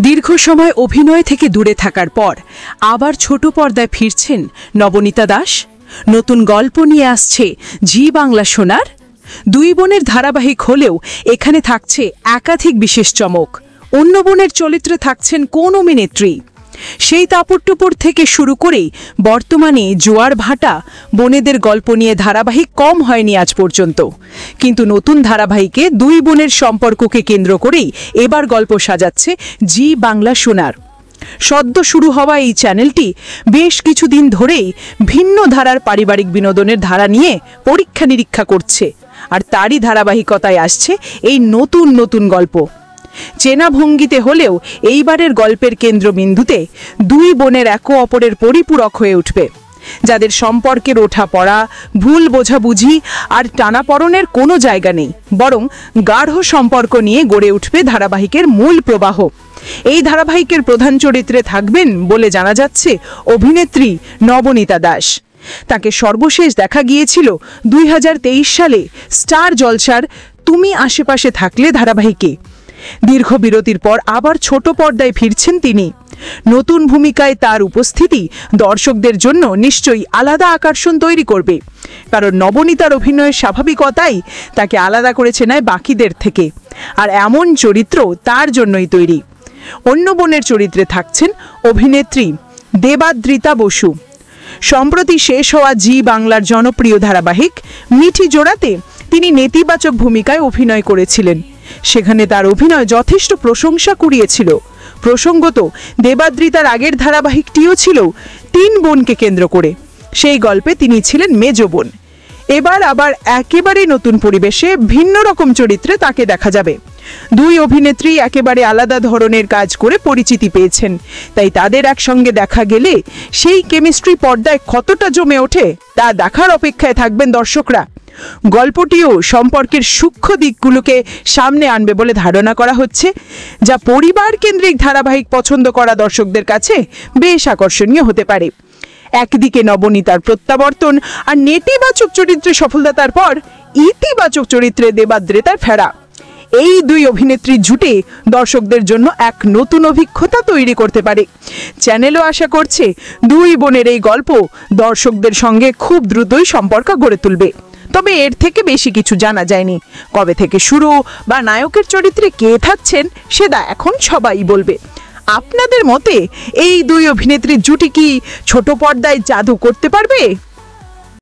দীর্ঘ সময় অভিনয় থেকে দূরে থাকার পর আবার ছোট পর্দায় ফিরছেন নবনীতা দাস। নতুন গল্প নিয়ে আসছে জি বাংলা সোনার। দুই বোনের ধারাবাহিক হলেও এখানে থাকছে একাধিক বিশেষ চমক। অন্য বোনের চরিত্রে থাকছেন কোন অভিনেত্রী, সেই তাপট্টুপুর থেকে শুরু করেই বর্তমানে জোয়ার ভাটা বোনেদের গল্প নিয়ে ধারাবাহিক কম হয়নি আজ পর্যন্ত। কিন্তু নতুন ধারাবাহিকে দুই বোনের সম্পর্ককে কেন্দ্র করেই এবার গল্প সাজাচ্ছে জি বাংলা সোনার। সদ্য শুরু হওয়া এই চ্যানেলটি বেশ কিছুদিন ধরেই ভিন্ন ধারার পারিবারিক বিনোদনের ধারা নিয়ে পরীক্ষা নিরীক্ষা করছে, আর তারই ধারাবাহিকতায় আসছে এই নতুন নতুন গল্প। চেনা ভঙ্গিতে হলেও এইবারের গল্পের কেন্দ্রবিন্দুতে দুই বোনের একে অপরের পরিপূরক হয়ে উঠবে, যাদের সম্পর্কের ওঠা পড়া, ভুল বোঝাবুঝি আর টানাপড়নের কোনো জায়গা নেই, বরং গাঢ় সম্পর্ক নিয়ে গড়ে উঠবে ধারাবাহিকের মূল প্রবাহ। এই ধারাবাহিকের প্রধান চরিত্রে থাকবেন বলে জানা যাচ্ছে অভিনেত্রী নবনীতা দাস। তাকে সর্বশেষ দেখা গিয়েছিল 2023 সালে স্টার জলসার তুমি আশেপাশে থাকলে ধারাবাহিকে। দীর্ঘ বিরতির পর আবার ছোট পর্দায় ফিরছেন তিনি। নতুন ভূমিকায় তার উপস্থিতি দর্শকদের জন্য নিশ্চয়ই আলাদা আকর্ষণ তৈরি করবে, কারণ নবনীতার অভিনয়ের স্বাভাবিকতাই তাকে আলাদা করেছে নেয় বাকিদের থেকে, আর এমন চরিত্র তার জন্যই তৈরি। অন্য বোনের চরিত্রে থাকছেন অভিনেত্রী দেবাদ্রিতা বসু। সম্প্রতি শেষ হওয়া জি বাংলার জনপ্রিয় ধারাবাহিক মিঠি জোড়াতে তিনি নেতিবাচক ভূমিকায় অভিনয় করেছিলেন। সেখানে তার অভিনয় যথেষ্ট প্রশংসা কুড়িয়েছিল। প্রসঙ্গত, দেবাদ্রিতার আগের ধারাবাহিকটিও ছিল তিন বোনকে কেন্দ্র করে। সেই গল্পে তিনি ছিলেন মেজ বোন। এবার আবার একেবারে নতুন পরিবেশে ভিন্ন রকম চরিত্রে তাকে দেখা যাবে। দুই অভিনেত্রী একেবারে আলাদা ধরনের কাজ করে পরিচিতি পেয়েছেন, তাই তাদের একসঙ্গে দেখা গেলে সেই কেমিস্ট্রি পর্দায় কতটা জমে ওঠে তা দেখার অপেক্ষায় থাকবেন দর্শকরা। গল্পটিও সম্পর্কের সূক্ষ্ম দিকগুলোকে সামনে আনবে বলে ধারণা করা হচ্ছে, যা পরিবার কেন্দ্রিক ধারাবাহিক পছন্দ করা দর্শকদের কাছে বেশ আকর্ষণীয় হতে পারে। একদিকে নবনীতার প্রত্যাবর্তন আর নেতিবাচক চরিত্রে সফলতার পর ইতিবাচক চরিত্রে দেবাদ্রিতার ফেরা, এই দুই অভিনেত্রী জুটে দর্শকদের জন্য এক নতুন অভিজ্ঞতা তৈরি করতে পারে। চ্যানেলও আশা করছে দুই বোনের এই গল্প দর্শকদের সঙ্গে খুব দ্রুতই সম্পর্ক গড়ে তুলবে। তবে এর থেকে বেশি কিছু জানা যায়নি। কবে থেকে শুরু বা নায়কের চরিত্রে কে থাকছেন সেটা এখন সবাই বলবে। আপনাদের মতে এই দুই অভিনেত্রীর জুটি কি ছোট পর্দায় জাদু করতে পারবে?